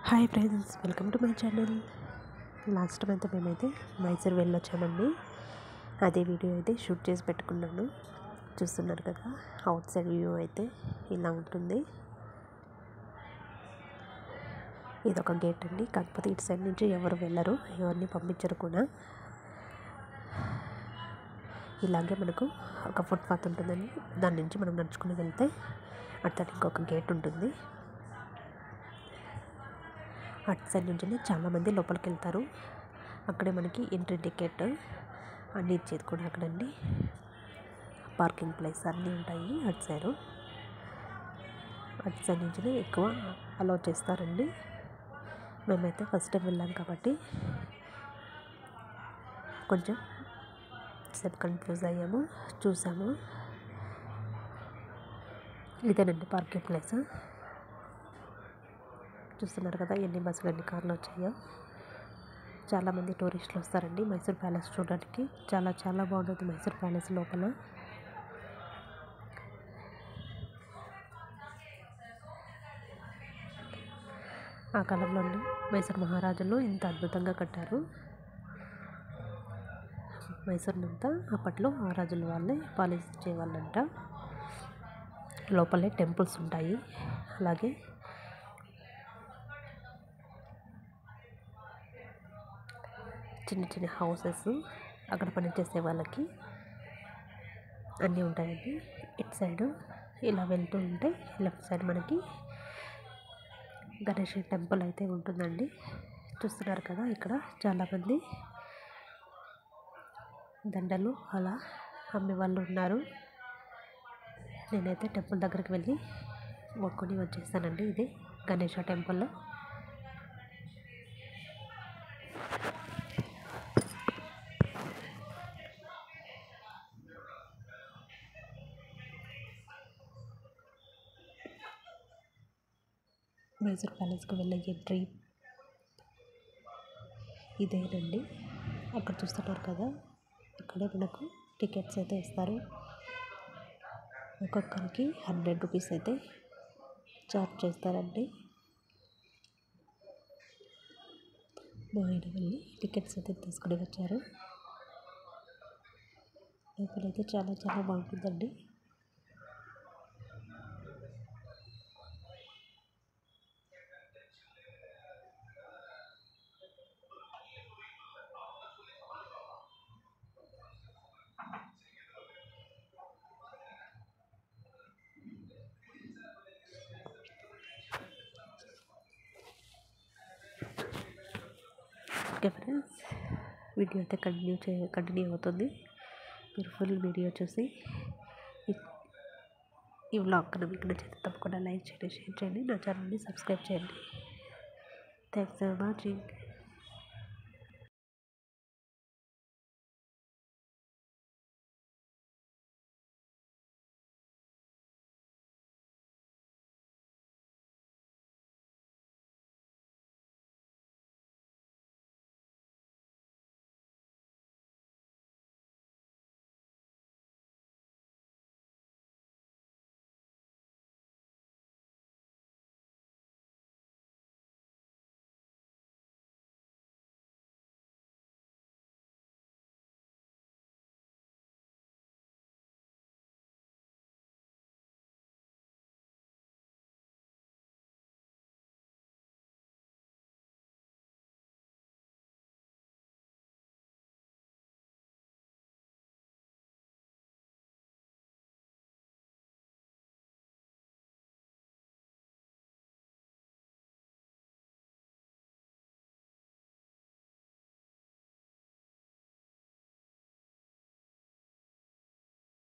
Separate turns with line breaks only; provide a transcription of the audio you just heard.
Hi friends, welcome to my channel. Last time అయితే మేమైతే మైసూర్ వెళ్ళొచ్చామండి. అదే వీడియో అయితే షూట్ చేసి పెట్టుకున్నాను. చూస్తున్నారు కదా, అవుట్ సైడ్ వ్యూ అయితే ఇలా ఉంటుంది. ఇదొక గేట్ అండి, కాకపోతే ఇటు సైడ్ నుంచి ఎవరు వెళ్ళరు, ఎవరిని పంపించరు కూడా. ఇలాగే మనకు ఒక ఫుట్పాత్ ఉంటుందండి, దాని నుంచి మనం నడుచుకుని వెళ్తే అటు ఇంకొక గేట్ ఉంటుంది. అటు సైడ్ నుంచి చాలామంది లోపలికి వెళ్తారు. అక్కడే మనకి ఎంట్రీ టికెట్ అన్నీ ఇచ్చేది కూడా అక్కడండి. పార్కింగ్ ప్లేస్ అన్నీ ఉంటాయి అటు సైడ్ నుంచి ఎక్కువ అలౌ చేస్తారండి. మేమైతే ఫస్ట్ టైం వెళ్ళాం కాబట్టి కొంచెం సేపు కన్ఫ్యూజ్ అయ్యాము, చూసాము. ఇదేనండి పార్కింగ్ ప్లేస్. చూస్తున్నారు కదా ఎన్ని బస్సులు ఎన్ని కార్లు వచ్చాయో. చాలామంది టూరిస్టులు వస్తారండి మైసూర్ ప్యాలెస్ చూడడానికి. చాలా చాలా బాగుంటుంది మైసూర్ ప్యాలెస్ లోపల. ఆ కాలంలోని మైసూర్ మహారాజులు ఇంత అద్భుతంగా కట్టారు. మైసూర్నంతా అప్పట్లో మహారాజుల వాళ్ళే పాలించేవాళ్ళంట. లోపలే టెంపుల్స్ ఉంటాయి. అలాగే చిన్న చిన్న హౌసెస్ అక్కడ పనిచేసే వాళ్ళకి అన్నీ ఉంటాయండి. ఇటు సైడ్ ఇలా వెళ్తూ ఉంటే లెఫ్ట్ సైడ్ మనకి గణేష్ టెంపుల్ అయితే ఉంటుందండి. చూస్తున్నారు కదా, ఇక్కడ చాలామంది దండలు అలా అమ్మే వాళ్ళు ఉన్నారు. నేనైతే టెంపుల్ దగ్గరికి వెళ్ళి మొక్కుని వచ్చేసానండి. ఇది గణేష టెంపుల్. మైసూర్ ప్యాలెస్కి వెళ్ళే ఎంట్రీ ఇదేనండి. అక్కడ చూస్తున్నారు కదా, ఇక్కడే మనకు టికెట్స్ అయితే ఇస్తారు. ఒక్కొక్కరికి 100 రూపీస్ అయితే చార్జ్ చేస్తారండి. మా ఆయన వెళ్ళి టికెట్స్ అయితే తీసుకుని వచ్చారు. లోపలైతే చాలా చాలా బాగుంటుందండి. ఓకే ఫ్రెండ్స్, వీడియో అయితే కంటిన్యూ అవుతుంది. మీరు ఫుల్ వీడియో చూసి ఈ వ్లాగ్ కనుక మీకు నచ్చితే తప్పకుండా లైక్ చేయండి, షేర్ చేయండి, నా ఛానల్ని సబ్స్క్రైబ్ చేయండి. Thanks for watching.